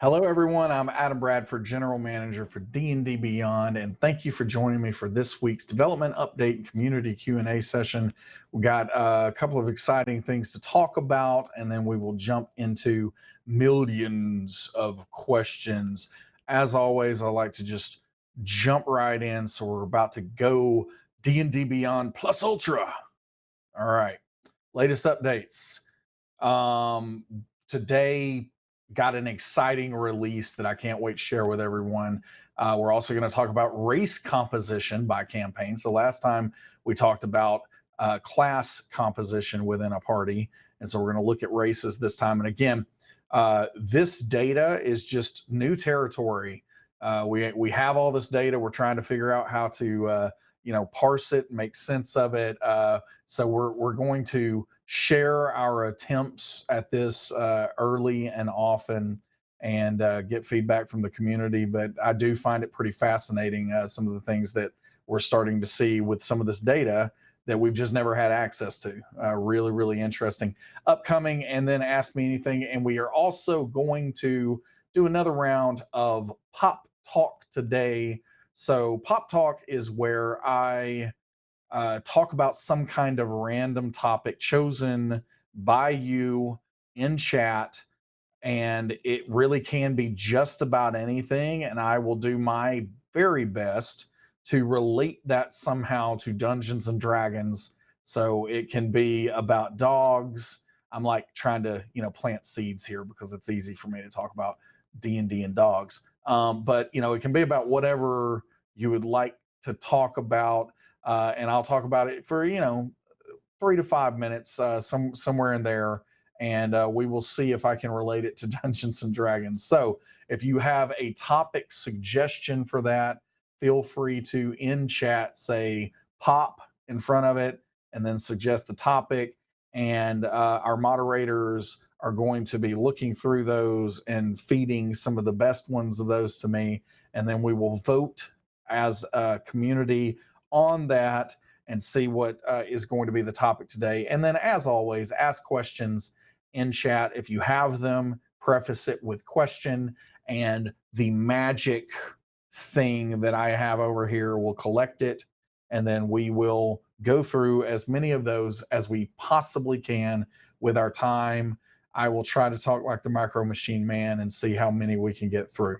Hello, everyone. I'm Adam Bradford, General Manager for D&D Beyond, and thank you for joining me for this week's development update and community Q&A session. We got a couple of exciting things to talk about, and then we will jump into millions of questions. As always, I like to just jump right in, so we're about to go D&D Beyond Plus Ultra. All right, latest updates. Today got an exciting release that I can't wait to share with everyone. We're also going to talk about race composition by campaign. So last time we talked about class composition within a party, and so we're going to look at races this time. And again, this data is just new territory. We have all this data. We're trying to figure out how to parse it, make sense of it. So we're going to share our attempts at this early and often, and get feedback from the community. But I do find it pretty fascinating, some of the things that we're starting to see with some of this data that we've just never had access to. Really, really interesting. Upcoming, and then Ask Me Anything. And we are also going to do another round of Pop Talk today. So Pop Talk is where I talk about some kind of random topic chosen by you in chat, and it really can be just about anything, and I will do my very best to relate that somehow to Dungeons and Dragons. So it can be about dogs. I'm like trying to plant seeds here because it's easy for me to talk about D&D and dogs, but it can be about whatever you would like to talk about. And I'll talk about it for 3 to 5 minutes, somewhere in there, and we will see if I can relate it to Dungeons and Dragons. So if you have a topic suggestion for that, feel free to in chat say "pop" in front of it, and then suggest the topic. And our moderators are going to be looking through those and feeding some of the best ones of those to me, and then we will vote as a community on that and see what is going to be the topic today. And then, as always, ask questions in chat if you have them. Preface it with question, and the magic thing that I have over here will collect it, and then we will go through as many of those as we possibly can with our time. I will try to talk like the Micro Machine Man and see how many we can get through.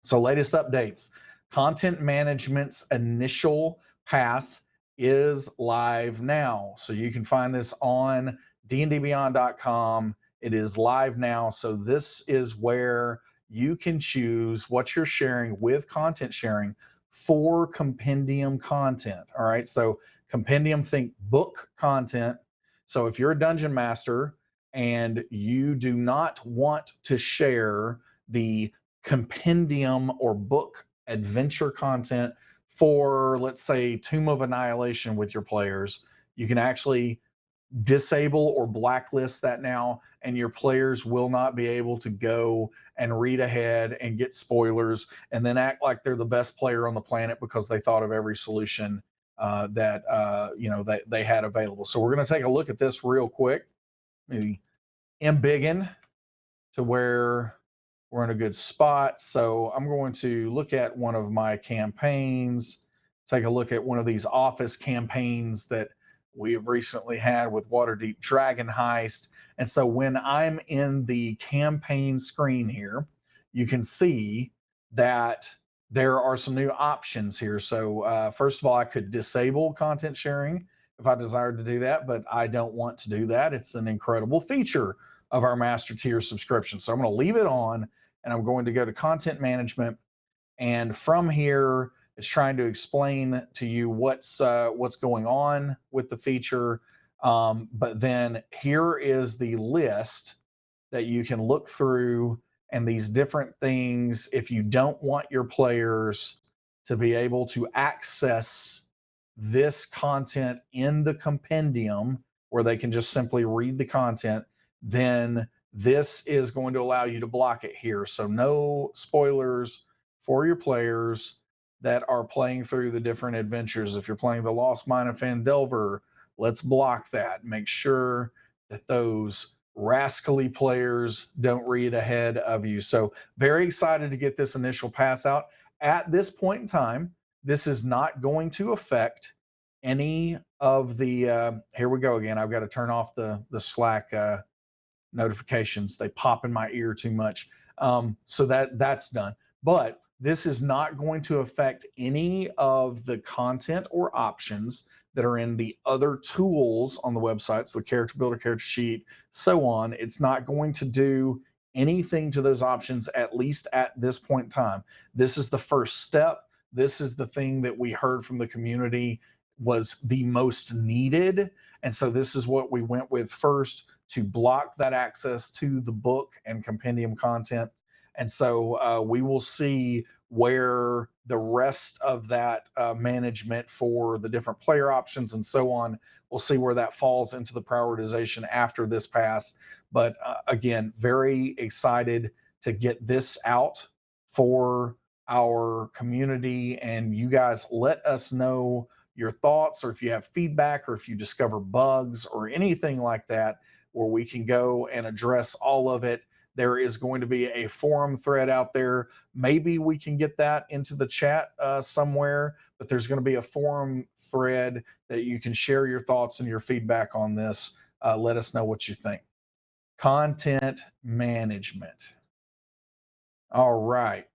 So, latest updates. Content management's initial pass is live now. So you can find this on dndbeyond.com. It is live now. So this is where you can choose what you're sharing with content sharing for compendium content. All right. So compendium, think book content. So if you're a dungeon master and you do not want to share the compendium or book adventure content for, let's say, Tome of Annihilation with your players, you can actually disable or blacklist that now, and your players will not be able to go and read ahead and get spoilers and then act like they're the best player on the planet because they thought of every solution that they had available. So we're going to take a look at this real quick. Maybe embiggen to where we're in a good spot. So I'm going to look at one of my campaigns, take a look at one of these office campaigns that we have recently had with Waterdeep Dragon Heist. And so when I'm in the campaign screen here, you can see that there are some new options here. So first of all, I could disable content sharing if I desired to do that, but I don't want to do that. It's an incredible feature of our master tier subscription. So I'm going to leave it on, and I'm going to go to content management. And from here, it's trying to explain to you what's going on with the feature. But then here is the list that you can look through, and these different things. If you don't want your players to be able to access this content in the compendium where they can just simply read the content, then this is going to allow you to block it here. So no spoilers for your players that are playing through the different adventures. If you're playing the Lost Mine of Phandelver, let's block that. Make sure that those rascally players don't read ahead of you. So very excited to get this initial pass out. At this point in time, this is not going to affect any of the here we go again. I've got to turn off the Slack notifications. They pop in my ear too much. So that's done. But this is not going to affect any of the content or options that are in the other tools on the website. So the character builder, character sheet, so on. It's not going to do anything to those options, at least at this point in time. This is the first step. This is the thing that we heard from the community was the most needed. And so this is what we went with first, to block that access to the book and compendium content. And so we will see where the rest of that management for the different player options and so on, we'll see where that falls into the prioritization after this pass. But again, very excited to get this out for our community. And you guys let us know your thoughts, or if you have feedback, or if you discover bugs or anything like that, where we can go and address all of it. There is going to be a forum thread out there. Maybe we can get that into the chat somewhere, but there's going to be a forum thread that you can share your thoughts and your feedback on this. Let us know what you think. Content management. All right.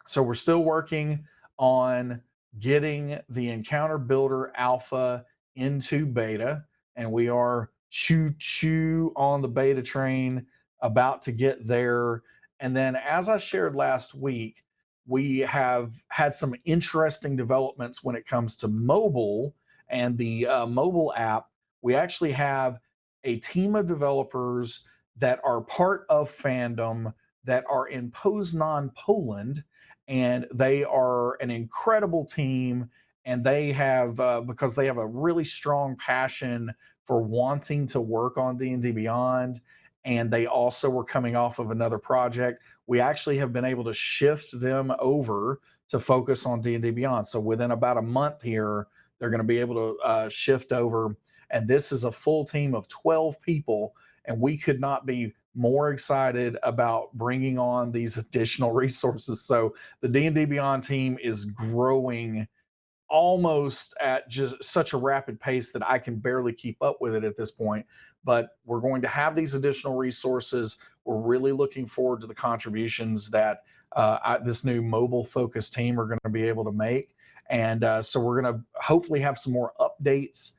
So we're still working on getting the Encounter Builder Alpha into beta, and we are choo-choo on the beta train, about to get there. And then, as I shared last week, we have had some interesting developments when it comes to mobile and the mobile app. We actually have a team of developers that are part of Fandom that are in Poznan, Poland, and they are an incredible team. And they have, because they have a really strong passion for wanting to work on D&D Beyond, and they also were coming off of another project, we actually have been able to shift them over to focus on D&D Beyond. So within about a month here, they're going to be able to shift over. And this is a full team of 12 people, and we could not be more excited about bringing on these additional resources. So the D&D Beyond team is growing almost at just such a rapid pace that I can barely keep up with it at this point. But we're going to have these additional resources. We're really looking forward to the contributions that this new mobile focused team are going to be able to make. And so we're going to hopefully have some more updates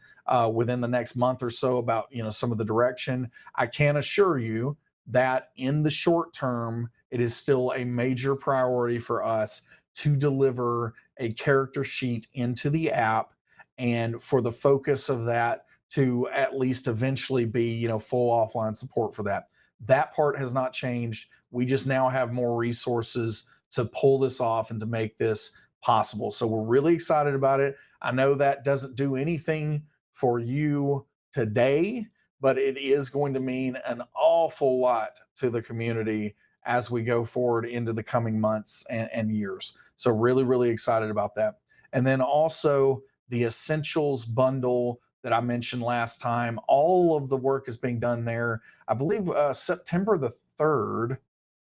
within the next month or so about, some of the direction. I can assure you that in the short term, it is still a major priority for us to deliver a character sheet into the app, and for the focus of that to at least eventually be, full offline support for that. That part has not changed. We just now have more resources to pull this off and to make this possible. So we're really excited about it. I know that doesn't do anything for you today, but it is going to mean an awful lot to the community as we go forward into the coming months and years. So really, really excited about that. And then also the Essentials bundle that I mentioned last time, all of the work is being done there. I believe September the 3rd.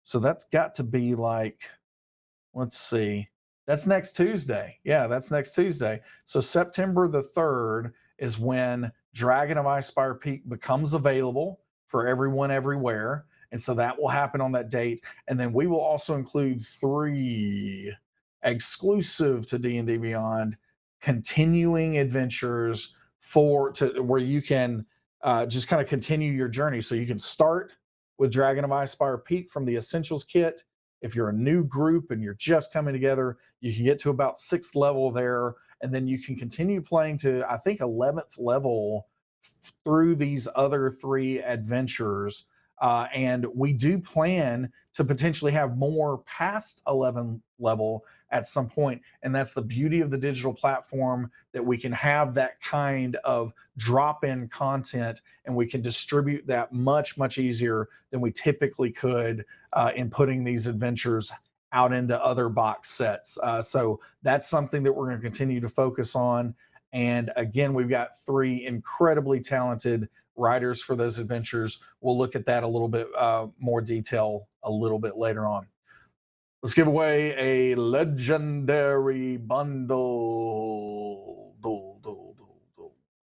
So that's got to be like, let's see, that's next Tuesday. Yeah, that's next Tuesday. So September the 3rd is when Dragon of Icespire Peak becomes available for everyone everywhere. And so that will happen on that date. And then we will also include 3 exclusive to D&D Beyond continuing adventures where you can just kind of continue your journey. So you can start with Dragon of Icespire Peak from the Essentials kit. If you're a new group and you're just coming together, you can get to about 6th level there. And then you can continue playing to, I think, 11th level through these other 3 adventures. And we do plan to potentially have more past 11th level at some point. And that's the beauty of the digital platform, that we can have that kind of drop-in content, and we can distribute that much, much easier than we typically could in putting these adventures out into other box sets. So that's something that we're going to continue to focus on. And again, we've got 3 incredibly talented writers for those adventures. We'll look at that a little bit more detail a little bit later on. Let's give away a legendary bundle.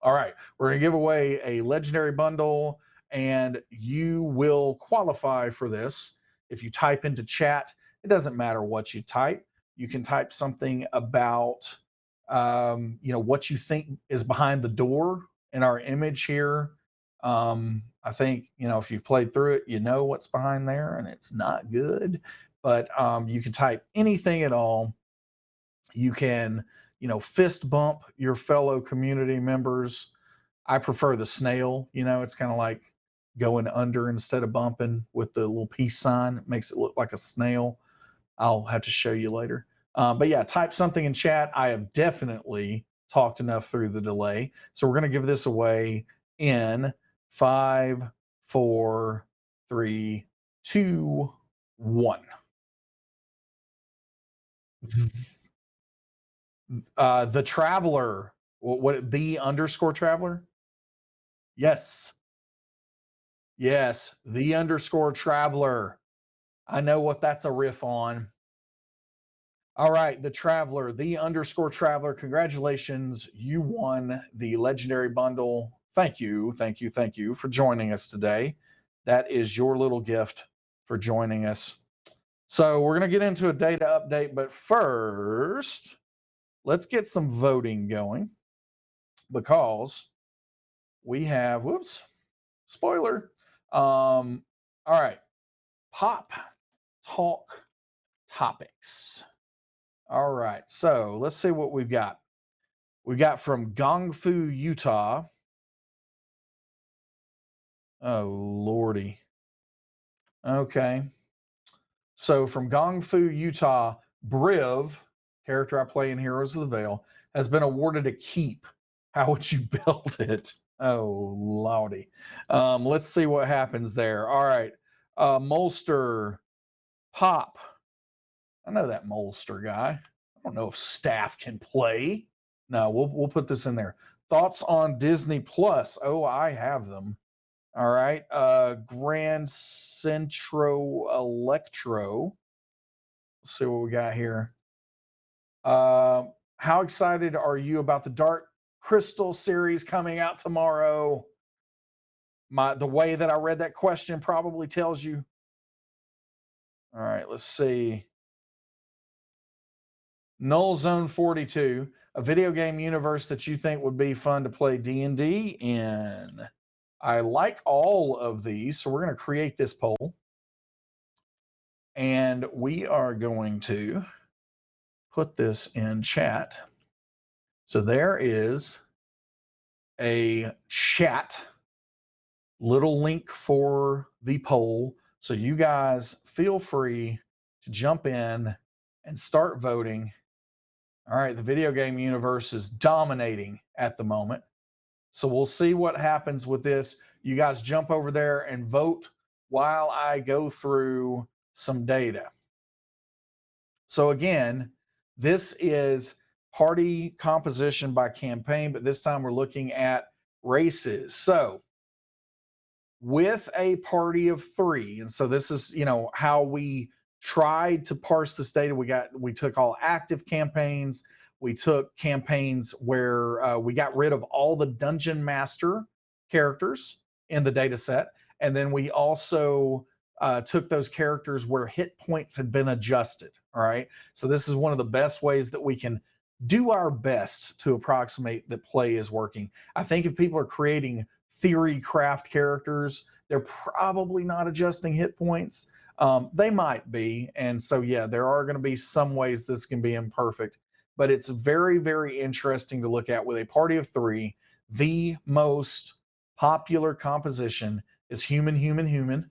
All right, we're going to give away a legendary bundle, and you will qualify for this if you type into chat. It doesn't matter what you type. You can type something about what you think is behind the door in our image here. I think, if you've played through it, you know what's behind there, and it's not good. But you can type anything at all. You can, fist bump your fellow community members. I prefer the snail. It's kind of like going under instead of bumping with the little peace sign. It makes it look like a snail. I'll have to show you later. But yeah, type something in chat. I have definitely talked enough through the delay. So we're going to give this away in 5, 4, 3, 2, 1. The Traveler. What the underscore Traveler? Yes. Yes, the underscore Traveler. I know what that's a riff on. All right, the Traveler, the underscore Traveler. Congratulations. You won the legendary bundle. Thank you for joining us today. That is your little gift for joining us. So we're going to get into a data update, but first, let's get some voting going because we have, spoiler. All right, pop talk topics. All right, so let's see what we've got. We got from Gongfu, Utah. Oh, Lordy. Okay. So from Gongfu, Utah, Briv, character I play in Heroes of the Veil, has been awarded a keep. How would you build it? Oh, Lordy. Let's see what happens there. All right. Molster, Pop. I know that Molster guy. I don't know if staff can play. No, we'll put this in there. Thoughts on Disney Plus? Oh, I have them. All right. Grand Centro Electro. Let's see what we got here. How excited are you about the Dark Crystal series coming out tomorrow? The way that I read that question probably tells you. All right, let's see. Null Zone 42, a video game universe that you think would be fun to play D&D in. I like all of these, so we're going to create this poll. And we are going to put this in chat. So there is a chat little link for the poll. So you guys feel free to jump in and start voting. All right, the video game universe is dominating at the moment. So we'll see what happens with this. You guys jump over there and vote while I go through some data. So again, this is party composition by campaign, but this time we're looking at races. So with a party of 3, and so this is, how we tried to parse this data. We took all active campaigns. We took campaigns where we got rid of all the dungeon master characters in the data set. And then we also took those characters where hit points had been adjusted. All right. So this is one of the best ways that we can do our best to approximate that play is working. I think if people are creating theory craft characters, they're probably not adjusting hit points. They might be. And so, yeah, there are going to be some ways this can be imperfect, but it's very, very interesting to look at with a party of 3. The most popular composition is human, human, human.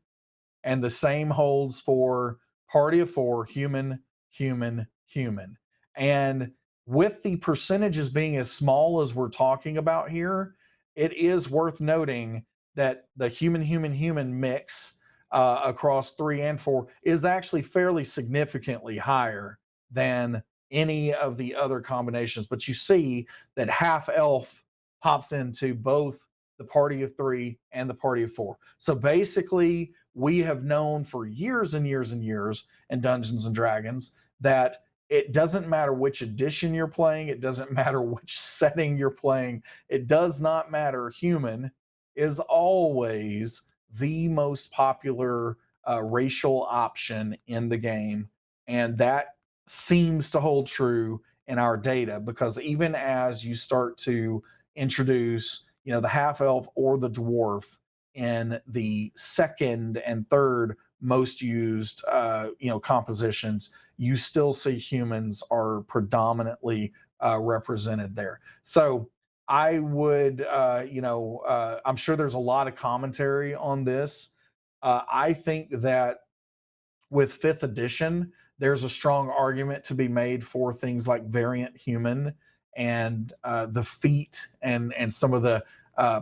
And the same holds for party of 4, human, human, human. And with the percentages being as small as we're talking about here, it is worth noting that the human, human, human mix across 3 and 4 is actually fairly significantly higher than any of the other combinations. But you see that half elf pops into both the party of 3, and the party of 4. So basically, we have known for years and years and years in Dungeons and Dragons that it doesn't matter which edition you're playing, it doesn't matter which setting you're playing, it does not matter. Human is always the most popular racial option in the game. And that seems to hold true in our data, because even as you start to introduce, the half elf or the dwarf in the second and third most used, compositions, you still see humans are predominantly represented there. So I would, I'm sure there's a lot of commentary on this. I think that with 5th edition, there's a strong argument to be made for things like variant human and the feat and some of the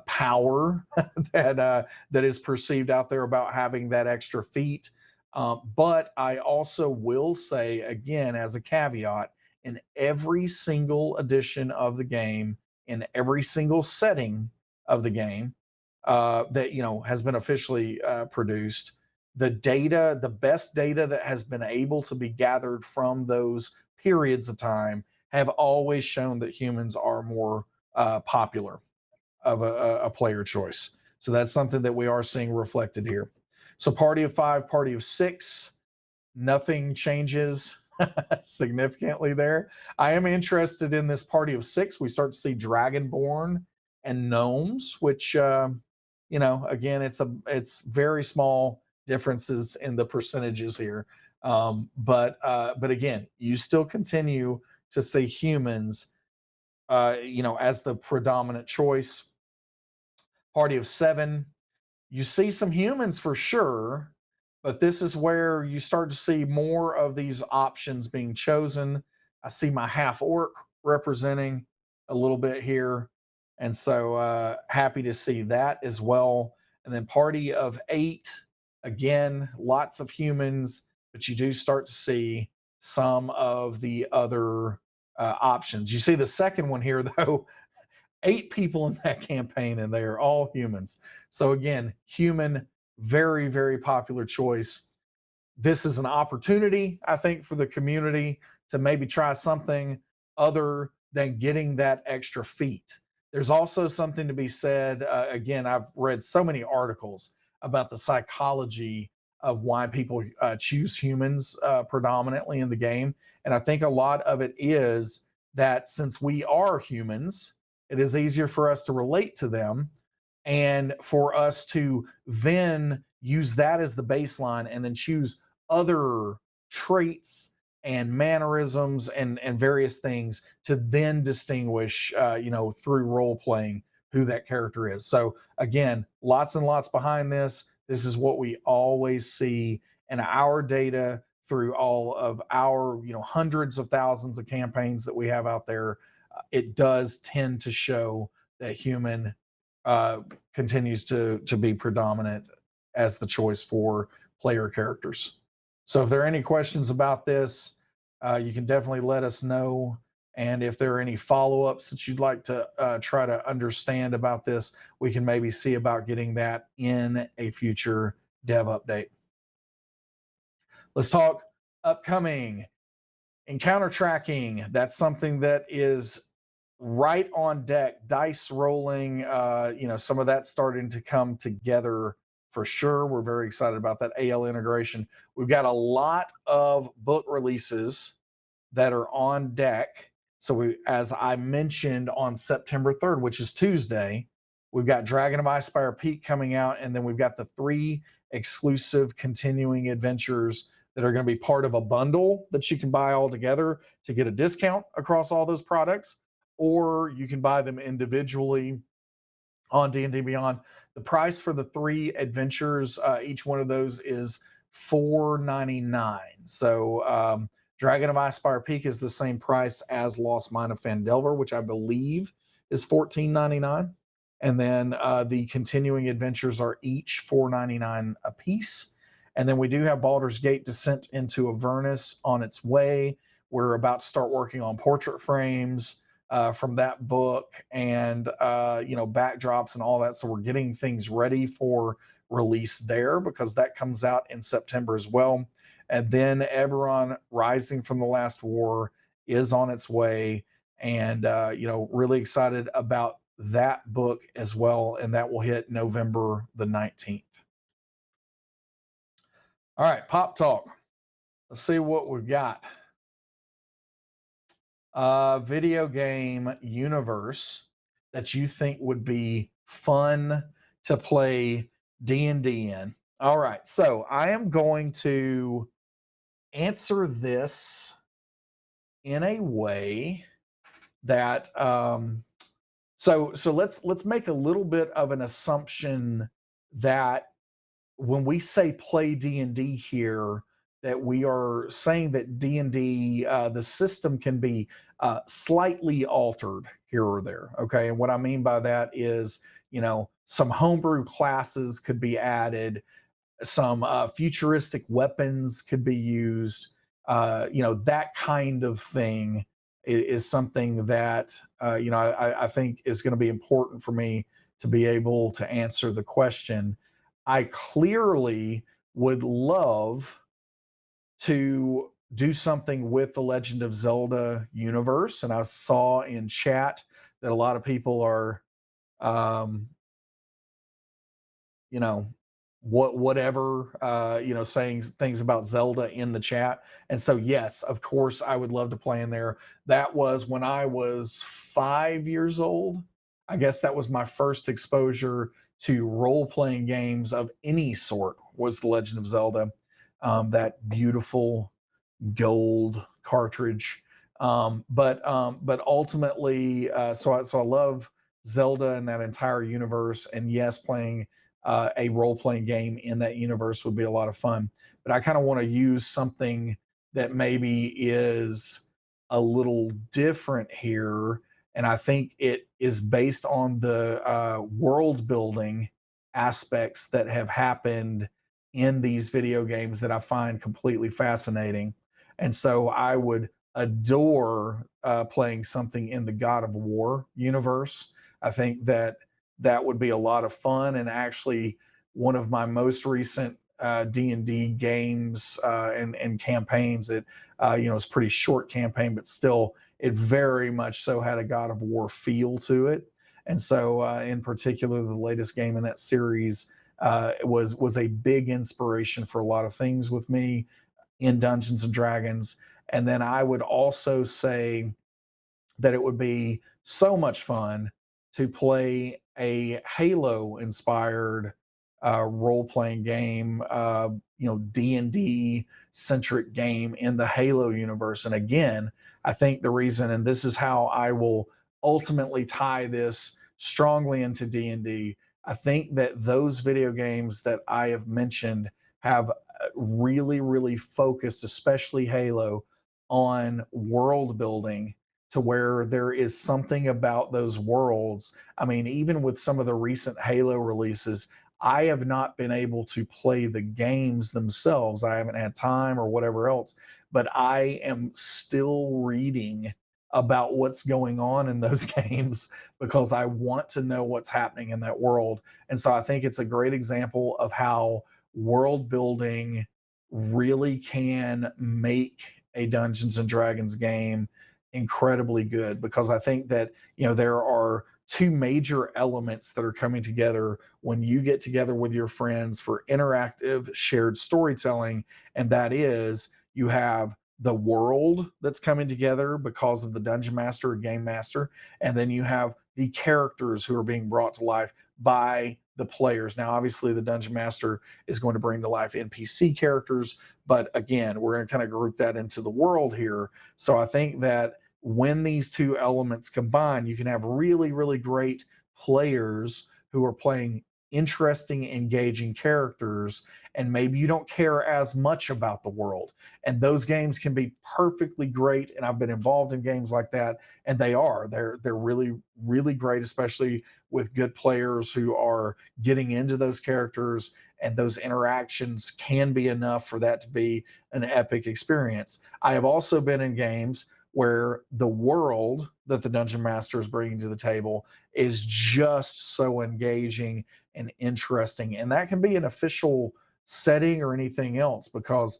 power that is perceived out there about having that extra feat. But I also will say, again, as a caveat, in every single edition of the game, in every single setting of the game that has been officially produced, the best data that has been able to be gathered from those periods of time have always shown that humans are more popular of a player choice. So that's something that we are seeing reflected here. So party of 5, party of 6, nothing changes significantly there. I am interested in this party of 6. We start to see Dragonborn and gnomes, which again, it's very small differences in the percentages here. But again, you still continue to see humans, as the predominant choice. Party of 7, you see some humans for sure, but this is where you start to see more of these options being chosen. I see my half orc representing a little bit here. And so happy to see that as well. And then party of 8, again, lots of humans, but you do start to see some of the other options. You see the second one here, though, 8 people in that campaign, and they are all humans. So again, human, very, very popular choice. This is an opportunity, I think, for the community to maybe try something other than getting that extra feat. There's also something to be said. Again, I've read so many articles about the psychology of why people choose humans predominantly in the game. And I think a lot of it is that since we are humans, it is easier for us to relate to them and for us to then use that as the baseline and then choose other traits and mannerisms and various things to then distinguish, through role playing who that character is. So again, lots and lots behind this. This is what we always see in our data through all of our, hundreds of thousands of campaigns that we have out there. It does tend to show that human continues to be predominant as the choice for player characters. So if there are any questions about this, you can definitely let us know. And if there are any follow-ups that you'd like to try to understand about this, we can maybe see about getting that in a future dev update. Let's talk upcoming encounter tracking. That's something that is right on deck. Dice rolling, some of that's starting to come together for sure. We're very excited about that AL integration. We've got a lot of book releases that are on deck. So as I mentioned, on September 3rd, which is Tuesday, we've got Dragon of Icespire Peak coming out, and then we've got the 3 exclusive continuing adventures that are going to be part of a bundle that you can buy all together to get a discount across all those products, or you can buy them individually on D&D Beyond. The price for the 3 adventures, each one of those is $4.99. So Dragon of Icespire Peak is the same price as Lost Mine of Phandelver, which I believe is $14.99. And then the continuing adventures are each $4.99 a piece. And then we do have Baldur's Gate Descent into Avernus on its way. We're about to start working on portrait frames. from that book, and backdrops and all that. So we're getting things ready for release there because that comes out in September as well. And then Eberron Rising from the Last War is on its way, and really excited about that book as well, and that will hit November the 19th. All right, Pop Talk. Let's see what we've got. Video game universe that you think would be fun to play D&D in. All right, so I am going to answer this in a way that so let's make a little bit of an assumption that when we say play D&D here, that we are saying that D&D, the system can be slightly altered here or there. Okay. And what I mean by that is, some homebrew classes could be added, some futuristic weapons could be used. That kind of thing is something that, I think is going to be important for me to be able to answer the question. I clearly would love to do something with the Legend of Zelda universe. And I saw in chat that a lot of people are, um, you know, whatever, saying things about Zelda in the chat. And so, yes, of course, I would love to play in there. That was when I was 5 years old. I guess that was my first exposure to role playing games of any sort, was The Legend of Zelda. That beautiful gold cartridge. But ultimately, so I love Zelda and that entire universe. And yes, playing a role playing game in that universe would be a lot of fun. But I kind of want to use something that maybe is a little different here. And I think it is based on the world building aspects that have happened in these video games that I find completely fascinating. And so I would adore playing something in the God of War universe. I think that that would be a lot of fun, and actually one of my most recent D&D games and campaigns. That it's a pretty short campaign, but still it very much so had a God of War feel to it. And so in particular, the latest game in that series was a big inspiration for a lot of things with me in Dungeons and Dragons. And then I would also say that it would be so much fun to play a Halo inspired role playing game, D&D centric game in the Halo universe. And again, I think the reason, and this is how I will ultimately tie this strongly into D&D, I think that those video games that I have mentioned have really, really focused, especially Halo, on world building, to where there is something about those worlds. I mean, even with some of the recent Halo releases, I have not been able to play the games themselves. I haven't had time or whatever else, but I am still reading about what's going on in those games because I want to know what's happening in that world. And so I think it's a great example of how world building really can make a Dungeons and Dragons game incredibly good, because I think that there are two major elements that are coming together when you get together with your friends for interactive shared storytelling. And that is, you have the world that's coming together because of the dungeon master or game master, and then you have the characters who are being brought to life by the players. Now obviously the dungeon master is going to bring to life NPC characters, but again, we're going to kind of group that into the world here. So I think that when these two elements combine, you can have really, really great players who are playing interesting, engaging characters, and maybe you don't care as much about the world. And those games can be perfectly great. And I've been involved in games like that, and they're really, really great, especially with good players who are getting into those characters, and those interactions can be enough for that to be an epic experience. I have also been in games where the world that the dungeon master is bringing to the table is just so engaging and interesting. And that can be an official setting or anything else, because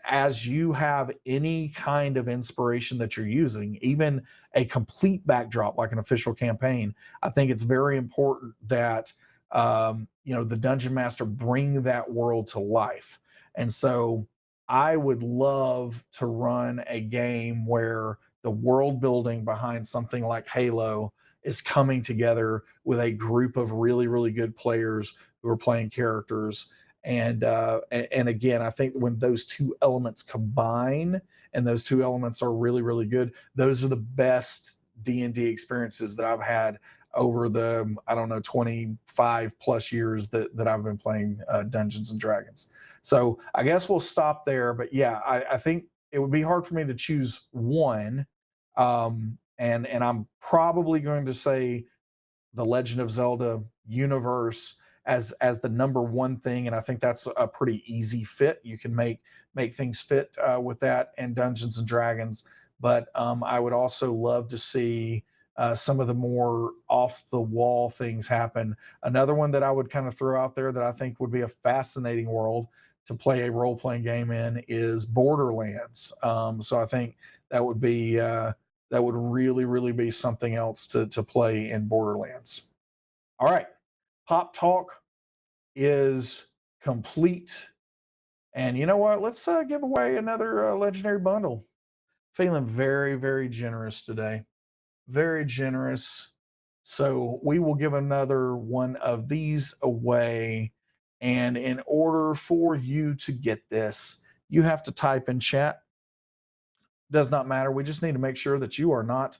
as you have any kind of inspiration that you're using, even a complete backdrop like an official campaign, I think it's very important that the dungeon master bring that world to life. And so I would love to run a game where the world building behind something like Halo is coming together with a group of really, really good players who are playing characters. And again, I think when those two elements combine and those two elements are really, really good, those are the best D&D experiences that I've had over the, I don't know, 25 plus years that I've been playing Dungeons and Dragons. So I guess we'll stop there. But yeah, I think it would be hard for me to choose one. And I'm probably going to say the Legend of Zelda universe as the number one thing, and I think that's a pretty easy fit. You can make things fit with that and Dungeons and Dragons. But I would also love to see some of the more off the wall things happen. Another one that I would kind of throw out there that I think would be a fascinating world to play a role playing game in is Borderlands. So I think that would be that would really, really be something else to play in Borderlands. All right, Pop Talk is complete. And you know what? Let's give away another legendary bundle. Feeling very, very generous today. Very generous. So we will give another one of these away. And in order for you to get this, you have to type in chat. Does not matter. We just need to make sure that you are not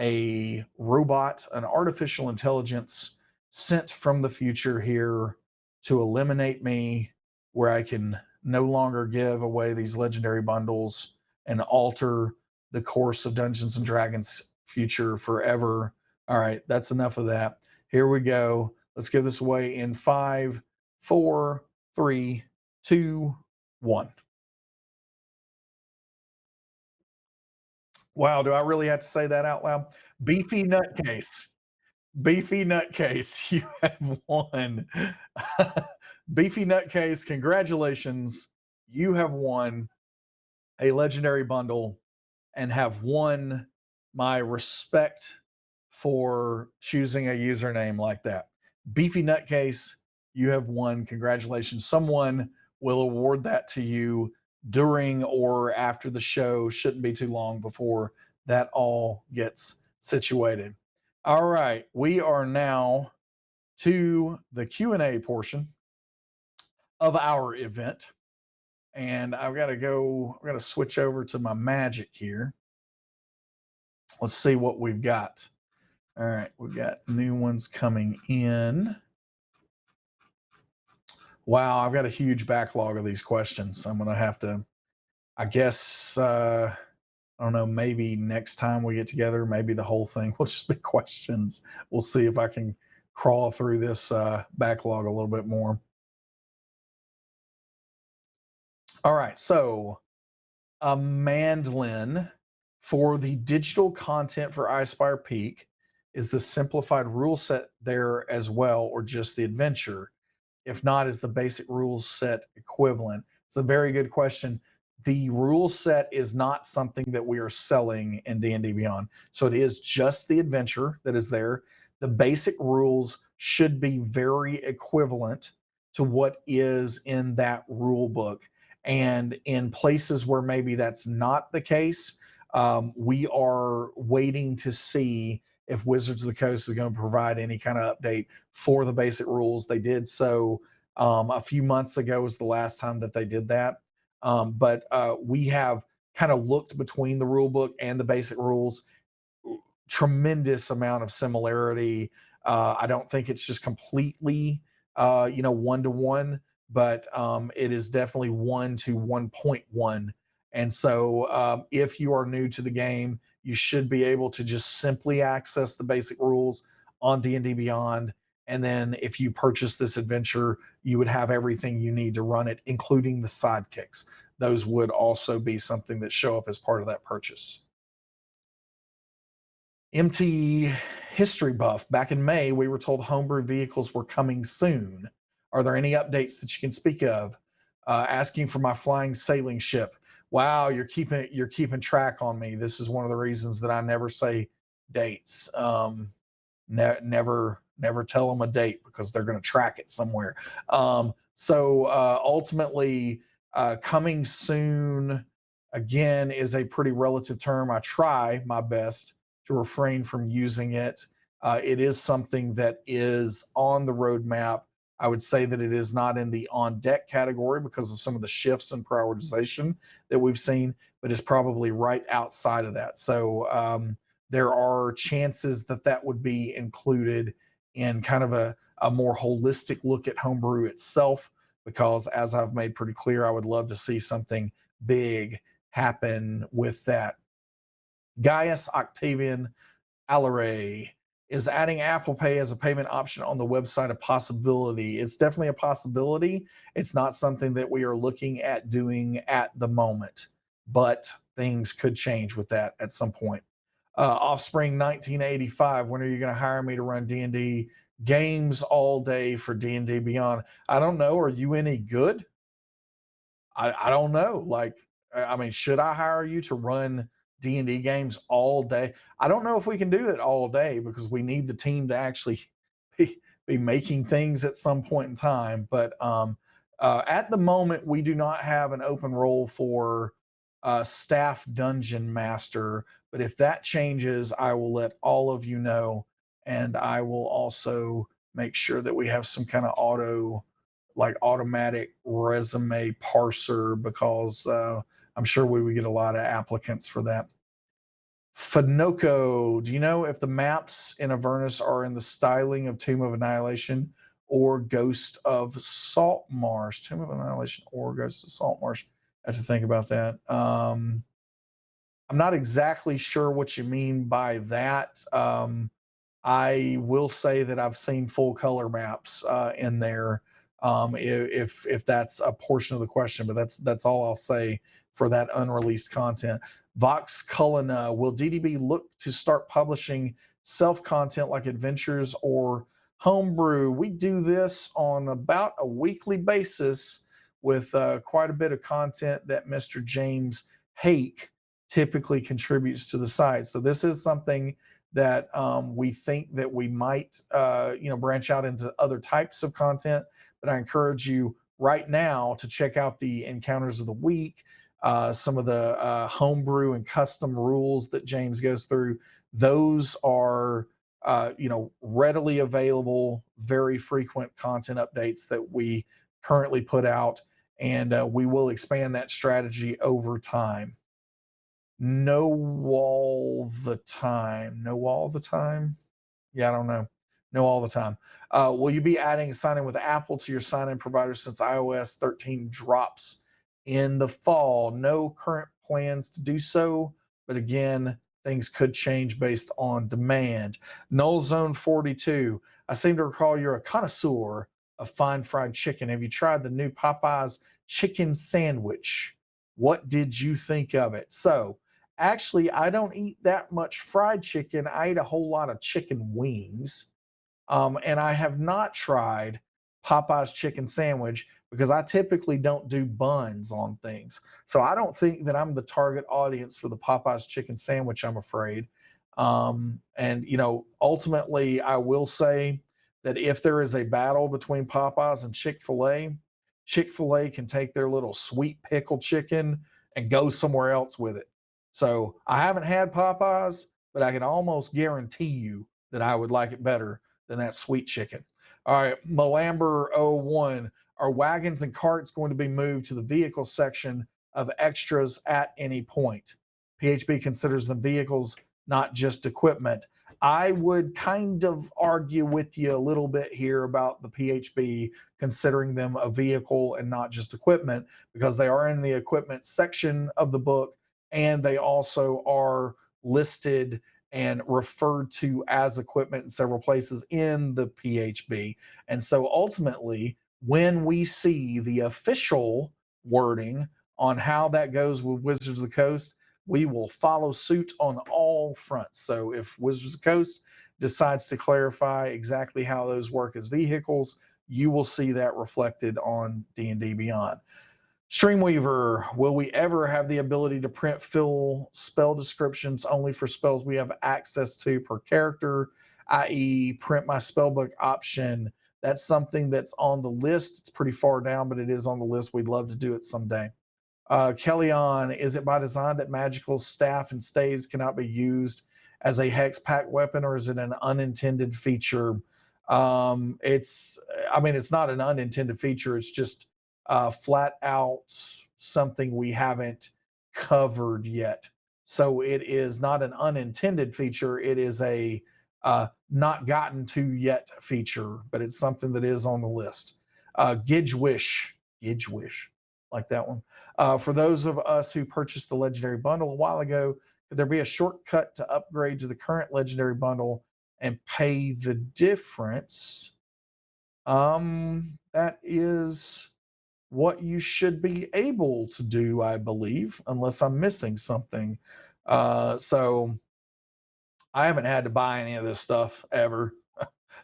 a robot, an artificial intelligence sent from the future here to eliminate me, where I can no longer give away these legendary bundles and alter the course of Dungeons and Dragons future forever. All right, that's enough of that. Here we go. Let's give this away in 5, 4, 3, 2, 1. Wow, do I really have to say that out loud? Beefy Nutcase. Beefy Nutcase, you have won. Beefy Nutcase, congratulations. You have won a legendary bundle and have won my respect for choosing a username like that. Beefy Nutcase, you have won. Congratulations. Someone will award that to you during or after the show. Shouldn't be too long before that all gets situated. All right, we are now to the Q&A portion of our event. And I've got to switch over to my magic here. Let's see what we've got. All right, we've got new ones coming in. Wow, I've got a huge backlog of these questions. I'm going to have to, I guess, I don't know, maybe next time we get together, maybe the whole thing will just be questions. We'll see if I can crawl through this backlog a little bit more. All right, so Mandlin, for the digital content for Icespire Peak, is the simplified rule set there as well, or just the adventure? If not, is the basic rule set equivalent? It's a very good question. The rule set is not something that we are selling in D&D Beyond. So it is just the adventure that is there. The basic rules should be very equivalent to what is in that rule book. And in places where maybe that's not the case, we are waiting to see if Wizards of the Coast is going to provide any kind of update for the basic rules. They did so a few months ago was the last time that they did that. But we have kind of looked between the rule book and the basic rules. Tremendous amount of similarity. I don't think it's just completely, one-to-one, but it is definitely 1 to 1.1. And so if you are new to the game, you should be able to just simply access the basic rules on D&D Beyond. And then if you purchase this adventure, you would have everything you need to run it, including the sidekicks. Those would also be something that show up as part of that purchase. MT History Buff. Back in May, we were told homebrew vehicles were coming soon. Are there any updates that you can speak of? Asking for my flying sailing ship. Wow, you're keeping track on me. This is one of the reasons that I never say dates. Never tell them a date because they're going to track it somewhere. So ultimately, coming soon again is a pretty relative term. I try my best to refrain from using it. It is something that is on the roadmap. I would say that it is not in the on deck category because of some of the shifts in prioritization that we've seen, but it's probably right outside of that. So there are chances that that would be included in kind of a more holistic look at homebrew itself, because as I've made pretty clear, I would love to see something big happen with that. Gaius Octavian Alaray, is adding Apple Pay as a payment option on the website a possibility? It's definitely a possibility. It's not something that we are looking at doing at the moment, but things could change with that at some point. Offspring 1985, when are you going to hire me to run D&D games all day for D&D Beyond? I don't know. Are you any good? I don't know. Like, I mean, should I hire you to run D&D games all day? I don't know if we can do it all day because we need the team to actually be making things at some point in time. But at the moment, we do not have an open role for staff dungeon master. But if that changes, I will let all of you know. And I will also make sure that we have some kind of automatic resume parser, because I'm sure we would get a lot of applicants for that. Fanoco, do you know if the maps in Avernus are in the styling of Tomb of Annihilation or Ghost of Saltmarsh? Tomb of Annihilation or Ghost of Saltmarsh. I have to think about that. I'm not exactly sure what you mean by that. I will say that I've seen full color maps in there. If that's a portion of the question, but that's all I'll say for that unreleased content. Vox Cullen, will DDB look to start publishing self-content like adventures or homebrew? We do this on about a weekly basis with quite a bit of content that Mr. James Hake typically contributes to the site. So this is something that we think that we might branch out into other types of content. But I encourage you right now to check out the Encounters of the Week, some of the homebrew and custom rules that James goes through. Those are readily available, very frequent content updates that we currently put out, and we will expand that strategy over time. No all the time. No all the time. Yeah, I don't know. No all the time. Will you be adding sign-in with Apple to your sign-in provider since iOS 13 drops in the fall? No current plans to do so, but again, things could change based on demand. Null Zone 42. I seem to recall you're a connoisseur of fine fried chicken. Have you tried the new Popeyes chicken sandwich? What did you think of it? So, actually, I don't eat that much fried chicken. I eat a whole lot of chicken wings. And I have not tried Popeye's chicken sandwich because I typically don't do buns on things. So I don't think that I'm the target audience for the Popeye's chicken sandwich, I'm afraid. Ultimately, I will say that if there is a battle between Popeyes and Chick-fil-A, Chick-fil-A can take their little sweet pickle chicken and go somewhere else with it. So I haven't had Popeyes, but I can almost guarantee you that I would like it better than that sweet chicken. All right, Malamber 01. Are wagons and carts going to be moved to the vehicle section of extras at any point? PHB considers them vehicles, not just equipment. I would kind of argue with you a little bit here about the PHB considering them a vehicle and not just equipment, because they are in the equipment section of the book, and they also are listed and referred to as equipment in several places in the PHB. And so ultimately, when we see the official wording on how that goes with Wizards of the Coast, we will follow suit on all all fronts. So if Wizards of the Coast decides to clarify exactly how those work as vehicles, you will see that reflected on D&D Beyond. Streamweaver, will we ever have the ability to print fill spell descriptions only for spells we have access to per character, i.e., print my spellbook option? That's something that's on the list. It's pretty far down, but it is on the list. We'd love to do it someday. Kellyanne, is it by design that magical staff and staves cannot be used as a hex pack weapon, or is it an unintended feature? It's not an unintended feature. It's just flat out something we haven't covered yet. So it is not an unintended feature. It is a not gotten to yet feature, but it's something that is on the list. Gidge Wish, like that one. For those of us who purchased the Legendary Bundle a while ago, could there be a shortcut to upgrade to the current Legendary Bundle and pay the difference? That is what you should be able to do, I believe, unless I'm missing something. So I haven't had to buy any of this stuff ever.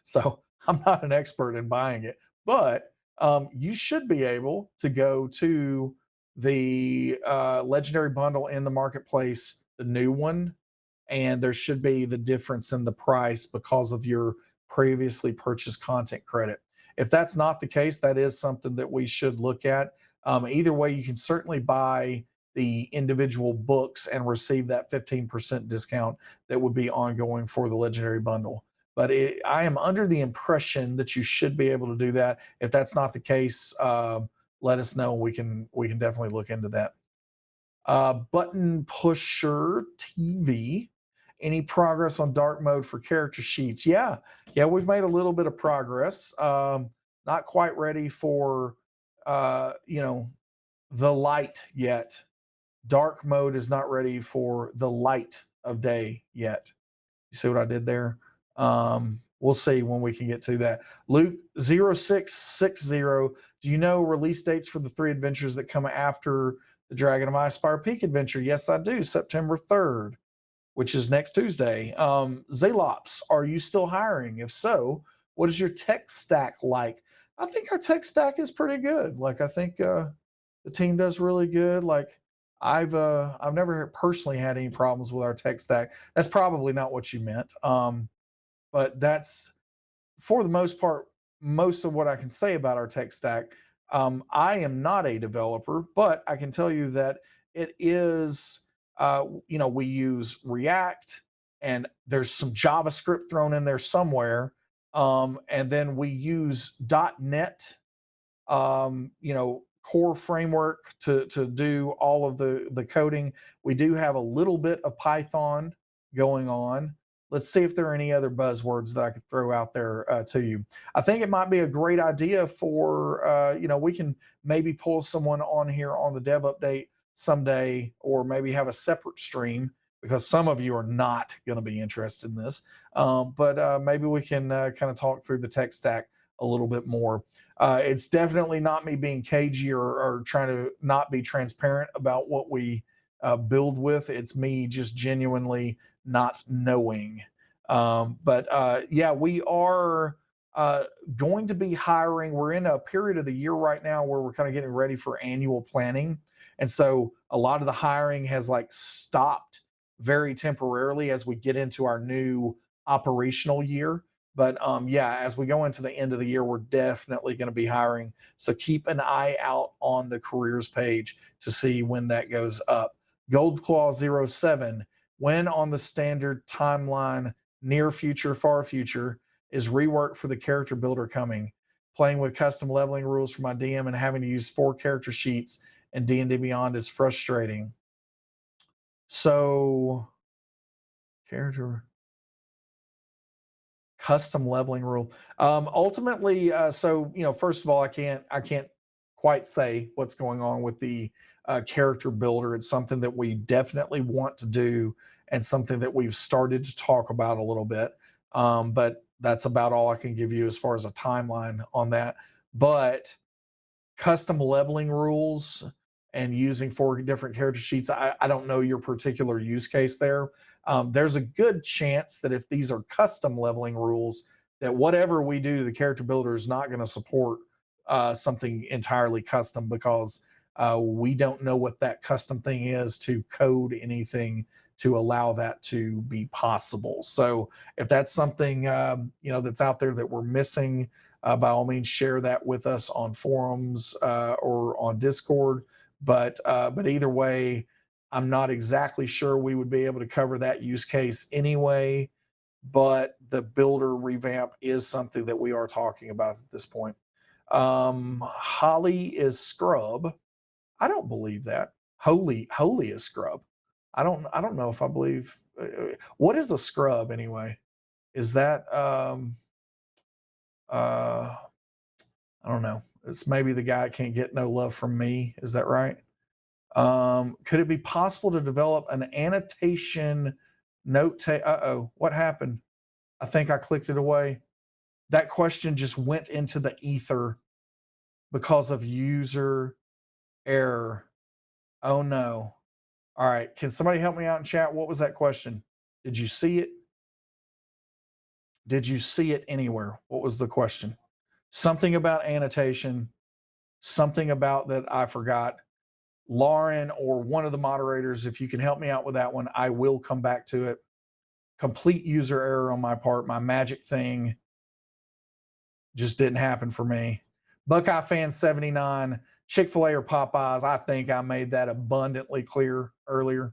So I'm not an expert in buying it, but you should be able to go to the Legendary Bundle in the marketplace, the new one, and there should be the difference in the price because of your previously purchased content credit. If that's not the case, that is something that we should look at. Either way, you can certainly buy the individual books and receive that 15% discount that would be ongoing for the Legendary Bundle. But I am under the impression that you should be able to do that. If that's not the case, let us know. We can definitely look into that. Button Pusher TV. Any progress on dark mode for character sheets? Yeah, we've made a little bit of progress. Not quite ready for the light yet. Dark mode is not ready for the light of day yet. You see what I did there? We'll see when we can get to that. Luke 0660, do you know release dates for the 3 adventures that come after the Dragon of Icespire Peak adventure? Yes, I do. September 3rd, which is next Tuesday. Zalops, are you still hiring? If so, what is your tech stack like? I think our tech stack is pretty good. Like, I think the team does really good. Like, I've never personally had any problems with our tech stack. That's probably not what you meant. But that's, for the most part, most of what I can say about our tech stack. I am not a developer, but I can tell you that it is, we use React, and there's some JavaScript thrown in there somewhere. And then we use .NET, core framework to do all of the coding. We do have a little bit of Python going on. Let's see if there are any other buzzwords that I could throw out there to you. I think it might be a great idea for, we can maybe pull someone on here on the dev update someday, or maybe have a separate stream, because some of you are not going to be interested in this. But maybe we can kind of talk through the tech stack a little bit more. It's definitely not me being cagey or trying to not be transparent about what we build with. It's me just genuinely not knowing. We are going to be hiring. We're in a period of the year right now where we're kind of getting ready for annual planning. And so a lot of the hiring has stopped very temporarily as we get into our new operational year. But as we go into the end of the year, we're definitely going to be hiring. So keep an eye out on the careers page to see when that goes up. Goldclaw 07, when on the standard timeline, near future, far future, is rework for the character builder coming? Playing with custom leveling rules for my DM and having to use 4 character sheets and D&D Beyond is frustrating. So, character custom leveling rule. Ultimately, first of all, I can't quite say what's going on with the character builder. It's something that we definitely want to do, and something that we've started to talk about a little bit. But that's about all I can give you as far as a timeline on that. But custom leveling rules and using 4 different character sheets, I don't know your particular use case there. there's a good chance that if these are custom leveling rules, that whatever we do to the character builder is not going to support something entirely custom, because we don't know what that custom thing is to code anything to allow that to be possible. So if that's something that's out there that we're missing, by all means share that with us on forums or on Discord. But either way, I'm not exactly sure we would be able to cover that use case anyway. But the builder revamp is something that we are talking about at this point. Holly is scrub. I don't believe that. Holy is scrub. I don't know if I believe. What is a scrub anyway? Is that uh I don't know. It's maybe the guy that can't get no love from me. Is that right? Could it be possible to develop an annotation note? Uh-oh, what happened? I think I clicked it away. That question just went into the ether because of user error. Oh no. All right. Can somebody help me out in chat? What was that question? Did you see it? Did you see it anywhere? What was the question? Something about annotation, something about that I forgot. Lauren or one of the moderators, if you can help me out with that one, I will come back to it. Complete user error on my part. My magic thing just didn't happen for me. Buckeye fan 79, Chick-fil-A or Popeyes. I think I made that abundantly clear earlier.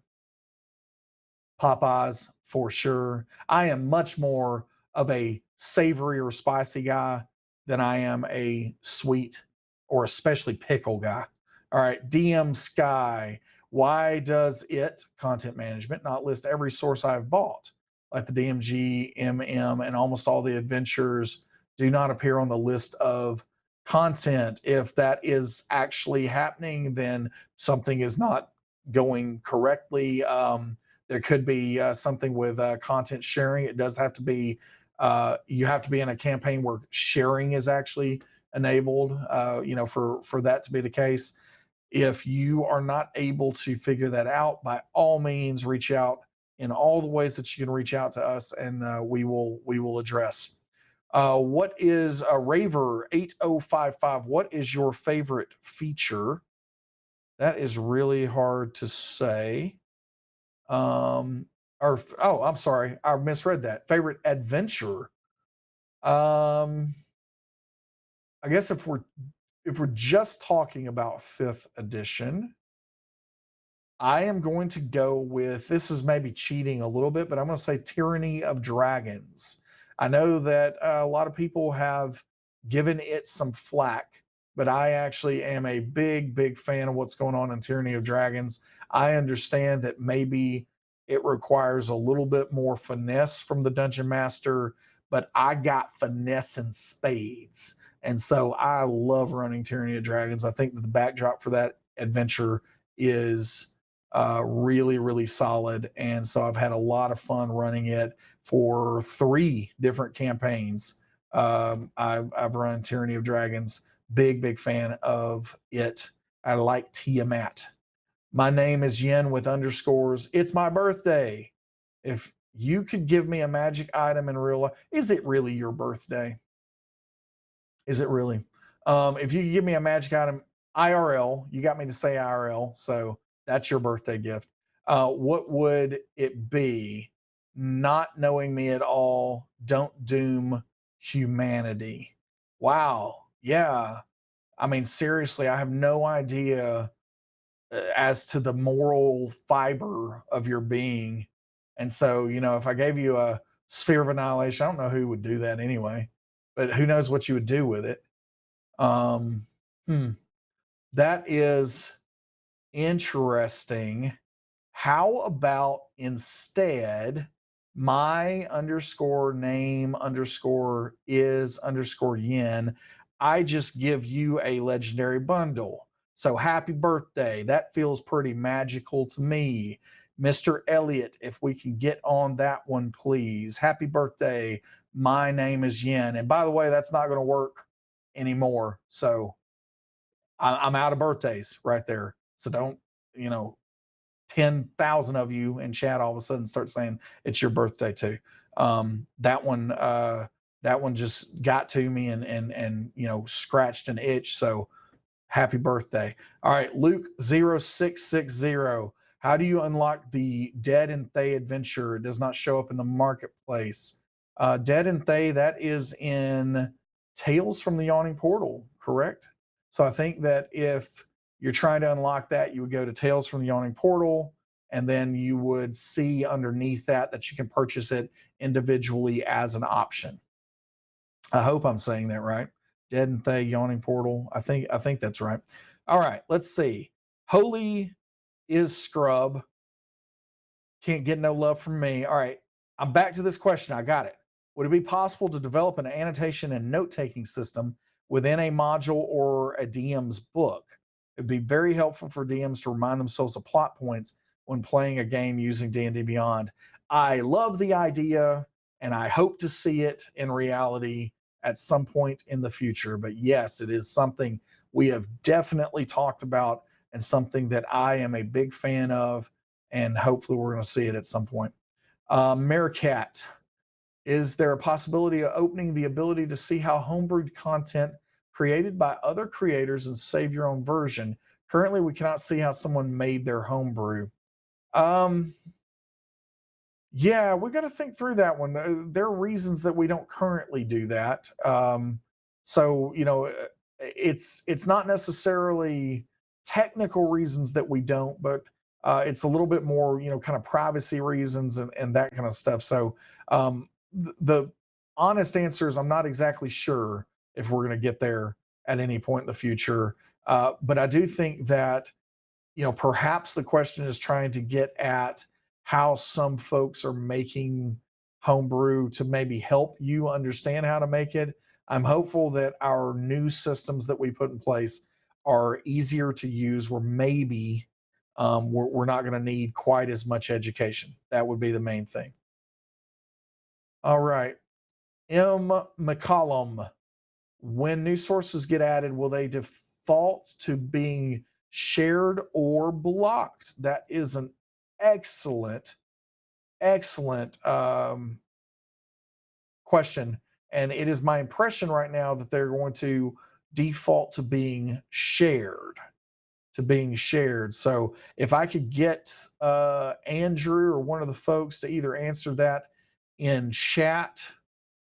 Popeyes for sure. I am much more of a savory or spicy guy than I am a sweet or especially pickle guy. All right, DM Sky. Why does it, content management, not list every source I've bought? Like the DMG, MM, and almost all the adventures do not appear on the list of content. If that is actually happening, then something is not going correctly. There could be something with content sharing. It does have to be, you have to be in a campaign where sharing is actually enabled, for that to be the case. If you are not able to figure that out, by all means, reach out in all the ways that you can reach out to us, and we will address. What is a Raver 8055? What is your favorite feature? That is really hard to say. Or oh, I'm sorry, I misread that. Favorite adventure. Um, I guess if we're just talking about fifth edition, I am going to go with, this is maybe cheating a little bit, but I'm going to say Tyranny of Dragons. I know that a lot of people have given it some flack, but I actually am a big fan of what's going on in Tyranny of Dragons. I understand that maybe it requires a little bit more finesse from the dungeon master, but I got finesse in spades. And so I love running Tyranny of Dragons. I think that the backdrop for that adventure is really solid. And so I've had a lot of fun running it for 3 different campaigns. I've run Tyranny of Dragons. Big fan of it. I like Tiamat. My name is Yen with underscores. It's my birthday. If you could give me a magic item in real life, is it really your birthday? Is it really? If you could give me a magic item IRL, you got me to say IRL, so that's your birthday gift. What would it be? Not knowing me at all, don't doom humanity. Wow. Yeah. I mean, seriously, I have no idea as to the moral fiber of your being. And so, if I gave you a sphere of annihilation, I don't know who would do that anyway, but who knows what you would do with it. Um, hmm, that is interesting. How about instead my underscore name underscore is underscore yen? I just give you a legendary bundle. So happy birthday. That feels pretty magical to me. Mr. Elliott, if we can get on that one, please. Happy birthday. My name is Yen. And by the way, that's not going to work anymore. So I'm out of birthdays right there. So don't, 10,000 of you in chat all of a sudden start saying it's your birthday too. That one just got to me and scratched an itch. So happy birthday. All right, Luke0660. How do you unlock the Dead and Thay adventure? It does not show up in the marketplace. Dead and Thay, that is in Tales from the Yawning Portal, correct? So I think that if you're trying to unlock that, you would go to Tales from the Yawning Portal, and then you would see underneath that you can purchase it individually as an option. I hope I'm saying that right. Dead and Thay, Yawning Portal. I think that's right. All right, let's see. Holy is Scrub. Can't get no love from me. All right, I'm back to this question. I got it. Would it be possible to develop an annotation and note-taking system within a module or a DM's book? It'd be very helpful for DMs to remind themselves of plot points when playing a game using D&D Beyond. I love the idea, and I hope to see it in reality at some point in the future. But yes, it is something we have definitely talked about and something that I am a big fan of, and hopefully we're going to see it at some point. Meerkat, is there a possibility of opening the ability to see how homebrewed content created by other creators and save your own version? Currently, we cannot see how someone made their homebrew. Yeah, we got to think through that one. There are reasons that we don't currently do that. So it's not necessarily technical reasons that we don't, but it's a little bit more, kind of privacy reasons and that kind of stuff. So the honest answer is I'm not exactly sure if we're going to get there at any point in the future. But I do think that, perhaps the question is trying to get at how some folks are making homebrew to maybe help you understand how to make it. I'm hopeful that our new systems that we put in place are easier to use, where maybe we're not going to need quite as much education. That would be the main thing. All right. M. McCollum. When new sources get added, will they default to being shared or blocked? That is an excellent question. And it is my impression right now that they're going to default to being shared. So if I could get Andrew or one of the folks to either answer that in chat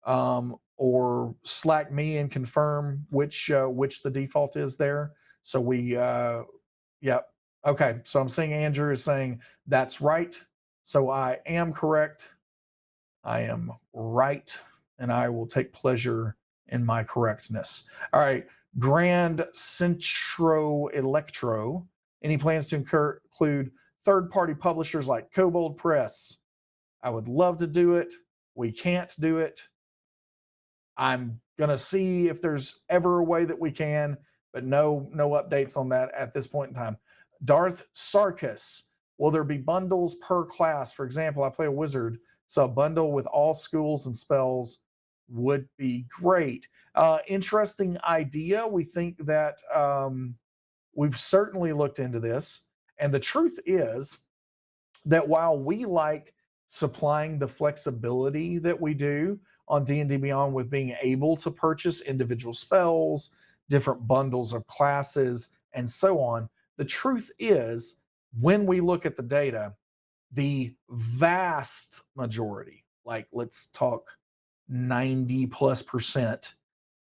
or Slack me and confirm which the default is there. So we okay. So I'm seeing Andrew is saying that's right. So I am correct. I am right, and I will take pleasure in my correctness. All right. Grand Centro Electro. Any plans to include third-party publishers like Kobold Press? I would love to do it. We can't do it. I'm gonna see if there's ever a way that we can, but no updates on that at this point in time. Darth Sarkis. Will there be bundles per class? For example, I play a wizard, so a bundle with all schools and spells would be great. Interesting idea. We think that we've certainly looked into this. And the truth is that while we like supplying the flexibility that we do on D&D Beyond with being able to purchase individual spells, different bundles of classes, and so on, the truth is, when we look at the data, the vast majority, like let's talk 90+%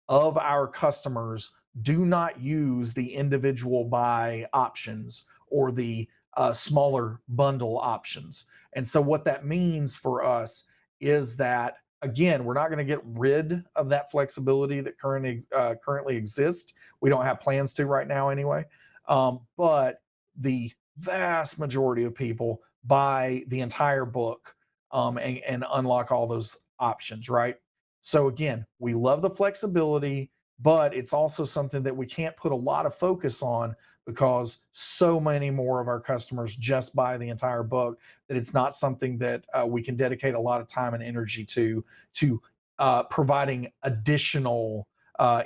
of our customers do not use the individual buy options or the smaller bundle options. And so what that means for us is that, again, we're not going to get rid of that flexibility that currently exists. We don't have plans to right now anyway. But the vast majority of people buy the entire book and unlock all those options, right? So again, we love the flexibility, but it's also something that we can't put a lot of focus on because so many more of our customers just buy the entire book that it's not something that we can dedicate a lot of time and energy to providing additional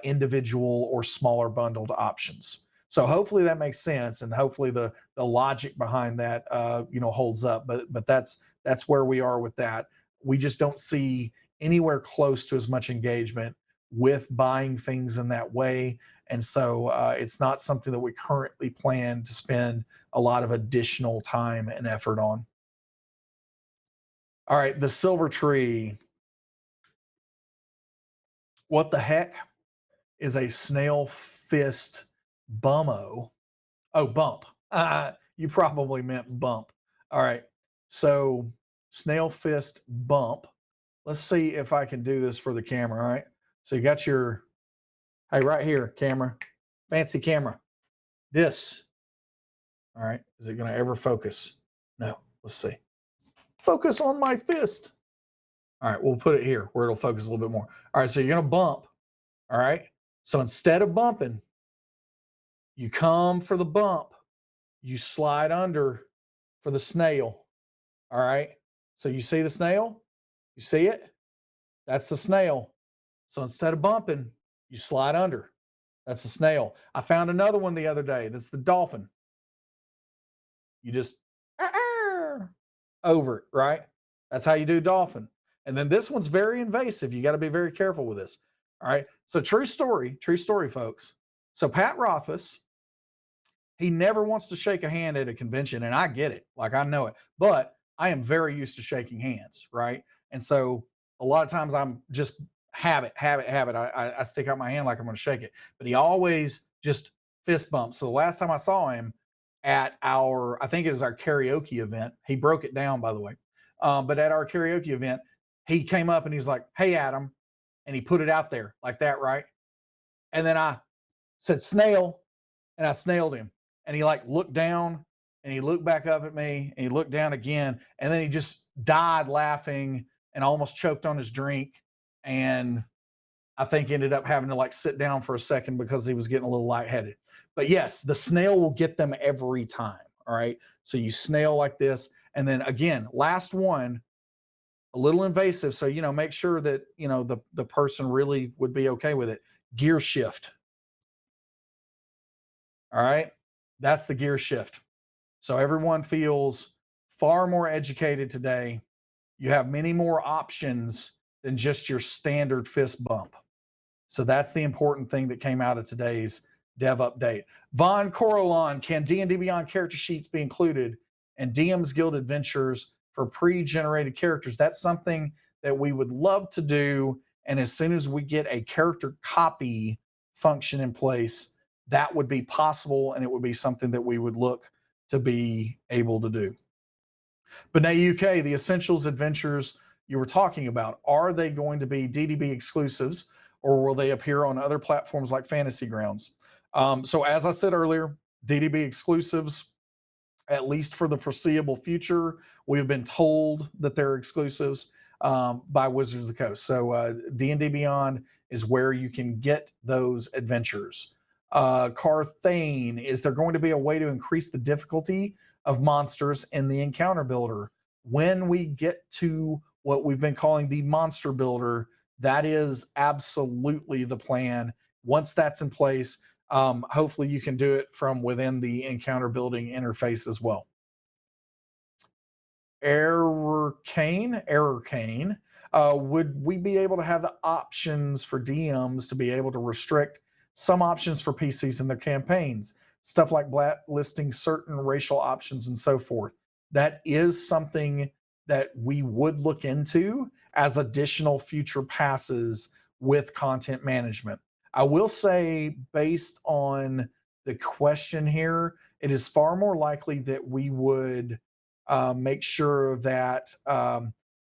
individual or smaller bundled options. So hopefully that makes sense, and hopefully the logic behind that holds up. But that's where we are with that. We just don't see anywhere close to as much engagement with buying things in that way, and so it's not something that we currently plan to spend a lot of additional time and effort on. All right, the silver tree. What the heck is a snail fist bummo? Oh, bump. You probably meant bump. All right. So, snail fist bump. Let's see if I can do this for the camera. All right. So, you got your, hey, right here, camera, fancy camera. This. All right. Is it going to ever focus? No. Let's see. Focus on my fist. All right. We'll put it here where it'll focus a little bit more. All right. So, you're going to bump. All right. So, instead of bumping, you come for the bump, you slide under for the snail. All right. So you see the snail? You see it? That's the snail. So instead of bumping, you slide under. That's the snail. I found another one the other day. That's the dolphin. You just over it, right? That's how you do dolphin. And then this one's very invasive. You got to be very careful with this. All right. So true story, folks. So Pat Rothfuss, he never wants to shake a hand at a convention, and I get it. Like, I know it. But I am very used to shaking hands, right? And so a lot of times I'm just habit. I stick out my hand like I'm going to shake it. But he always just fist bumps. So the last time I saw him at I think it was our karaoke event, he broke it down, by the way. But at our karaoke event, he came up and he's like, "Hey, Adam." And he put it out there like that, right? And then I said, "Snail." And I snailed him. And he like looked down and he looked back up at me and he looked down again. And then he just died laughing and almost choked on his drink. And I think ended up having to like sit down for a second because he was getting a little lightheaded. But yes, the snail will get them every time. All right. So you snail like this. And then again, last one, a little invasive. So, make sure that, the person really would be okay with it. Gear shift. All right. That's the gear shift. So everyone feels far more educated today. You have many more options than just your standard fist bump. So that's the important thing that came out of today's dev update. Von Coralon, can D&D Beyond character sheets be included in DM's Guild Adventures for pre-generated characters? That's something that we would love to do. And as soon as we get a character copy function in place, that would be possible, and it would be something that we would look to be able to do. But now, UK, the Essentials adventures you were talking about, are they going to be DDB exclusives, or will they appear on other platforms like Fantasy Grounds? So as I said earlier, DDB exclusives, at least for the foreseeable future. We've been told that they're exclusives by Wizards of the Coast. So D&D Beyond is where you can get those adventures. Carthane, is there going to be a way to increase the difficulty of monsters in the encounter builder? When we get to what we've been calling the monster builder, that is absolutely the plan. Once that's in place, hopefully you can do it from within the encounter building interface as well. Errorkane, would we be able to have the options for DMs to be able to restrict some options for PCs in their campaigns? Stuff like blacklisting certain racial options and so forth. That is something that we would look into as additional future passes with content management. I will say, based on the question here, it is far more likely that we would make sure that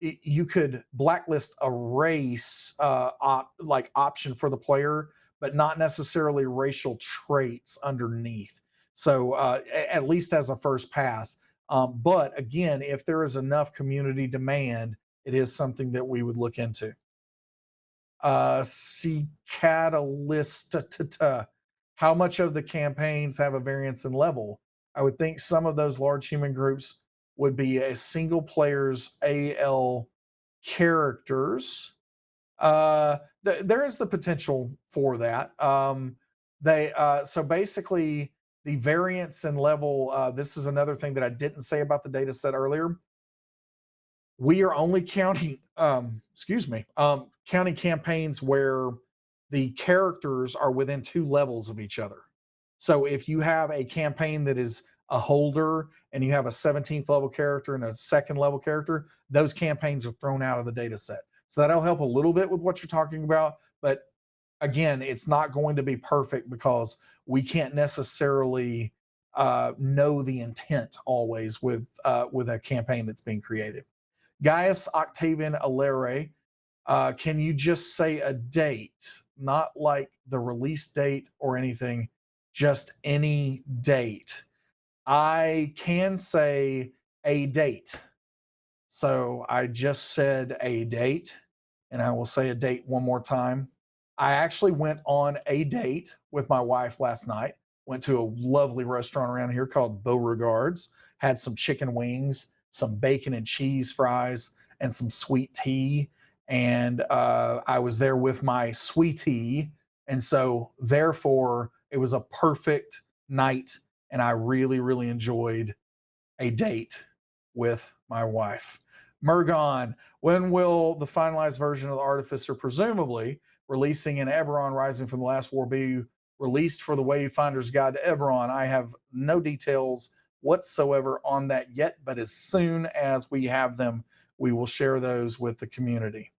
you could blacklist a race option for the player, but not necessarily racial traits underneath. So at least as a first pass. But again, if there is enough community demand, it is something that we would look into. See Catalyst. How much of the campaigns have a variance in level? I would think some of those large human groups would be a single player's AL characters. There is the potential for that. They so basically the variance and level. This is another thing that I didn't say about the data set earlier. We are only counting, counting campaigns where the characters are within 2 levels of each other. So if you have a campaign that is a holder and you have a 17th level character and a 2nd level character, those campaigns are thrown out of the data set. So that'll help a little bit with what you're talking about. But again, it's not going to be perfect because we can't necessarily know the intent always with a campaign that's being created. Gaius Octavian Alere, can you just say a date, not like the release date or anything, just any date? I can say a date. So I just said a date, and I will say a date one more time. I actually went on a date with my wife last night. Went to a lovely restaurant around here called Beauregards. Had some chicken wings, some bacon and cheese fries, and some sweet tea. And I was there with my sweetie. And so, therefore, it was a perfect night. And I really, really enjoyed a date with my wife. Murgon, when will the finalized version of the Artificer, presumably releasing in Eberron Rising from the Last War, be released for the Wayfinder's Guide to Eberron? I have no details whatsoever on that yet, but as soon as we have them, we will share those with the community.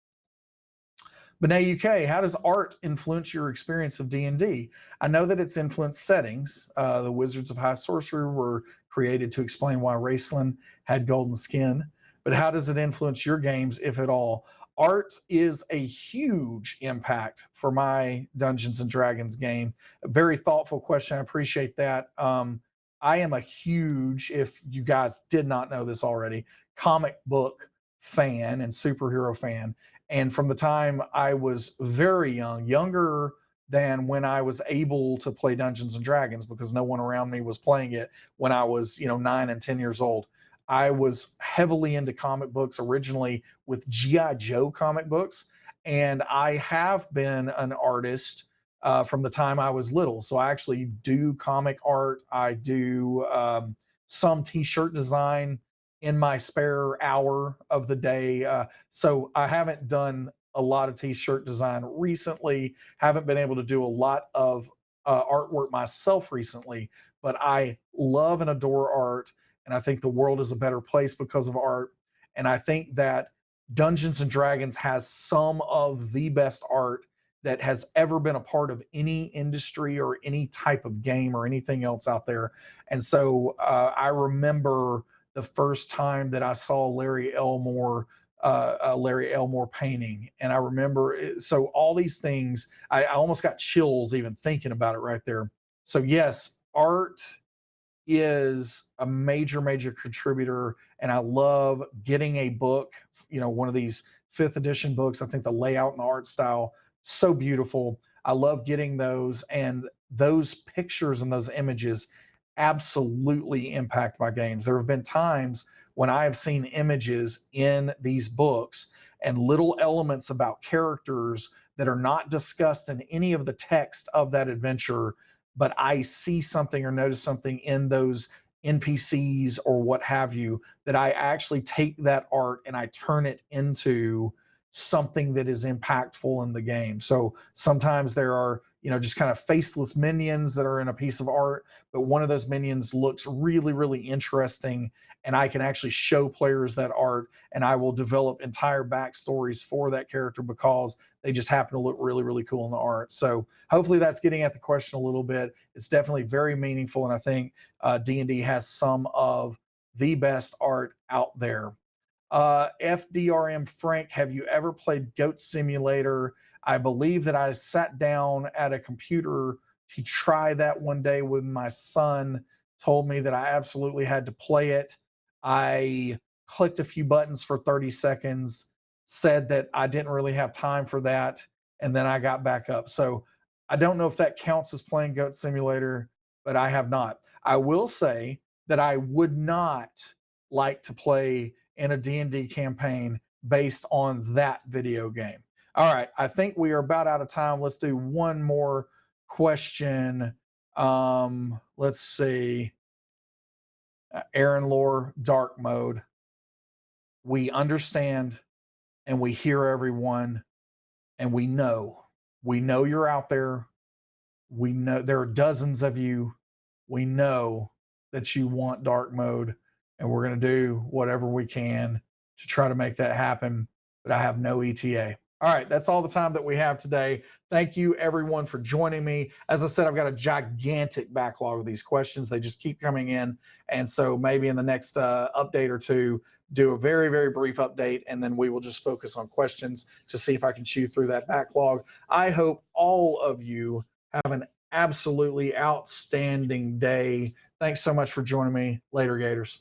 Benet UK, how does art influence your experience of D&D? I know that it's influenced settings. The Wizards of High Sorcery were created to explain why Raceland had golden skin. But how does it influence your games, if at all? Art is a huge impact for my Dungeons and Dragons game. A very thoughtful question. I appreciate that. I am a huge, if you guys did not know this already, comic book fan and superhero fan. And from the time I was very young, younger than when I was able to play Dungeons and Dragons, because no one around me was playing it when I was, 9 and 10 years old. I was heavily into comic books originally with G.I. Joe comic books. And I have been an artist from the time I was little. So I actually do comic art. I do some t-shirt design in my spare hour of the day. So I haven't done a lot of t-shirt design recently, haven't been able to do a lot of artwork myself recently, but I love and adore art. And I think the world is a better place because of art. And I think that Dungeons and Dragons has some of the best art that has ever been a part of any industry or any type of game or anything else out there. And so I remember the first time that I saw Larry Elmore painting. And I remember, so all these things, I almost got chills even thinking about it right there. So yes, art is a major, major contributor. And I love getting a book, one of these 5th edition books. I think the layout and the art style, so beautiful. I love getting those, and those pictures and those images absolutely impact my games. There have been times when I have seen images in these books and little elements about characters that are not discussed in any of the text of that adventure, but I see something or notice something in those NPCs or what have you, that I actually take that art and I turn it into something that is impactful in the game. So sometimes there are, just kind of faceless minions that are in a piece of art, but one of those minions looks really, really interesting. And I can actually show players that art, and I will develop entire backstories for that character because they just happen to look really, really cool in the art. So hopefully that's getting at the question a little bit. It's definitely very meaningful. And I think D&D has some of the best art out there. FDRM Frank, have you ever played Goat Simulator? I believe that I sat down at a computer to try that one day when my son told me that I absolutely had to play it. I clicked a few buttons for 30 seconds, said that I didn't really have time for that, and then I got back up. So I don't know if that counts as playing Goat Simulator, but I have not. I will say that I would not like to play in a D&D campaign based on that video game. All right, I think we are about out of time. Let's do one more question. Let's see. Aaron Lore, dark mode. We understand and we hear everyone, and we know you're out there. We know there are dozens of you. We know that you want dark mode, and we're going to do whatever we can to try to make that happen. But I have no ETA. All right, that's all the time that we have today. Thank you, everyone, for joining me. As I said, I've got a gigantic backlog of these questions. They just keep coming in. And so maybe in the next update or two, do a very, very brief update, and then we will just focus on questions to see if I can chew through that backlog. I hope all of you have an absolutely outstanding day. Thanks so much for joining me. Later, Gators.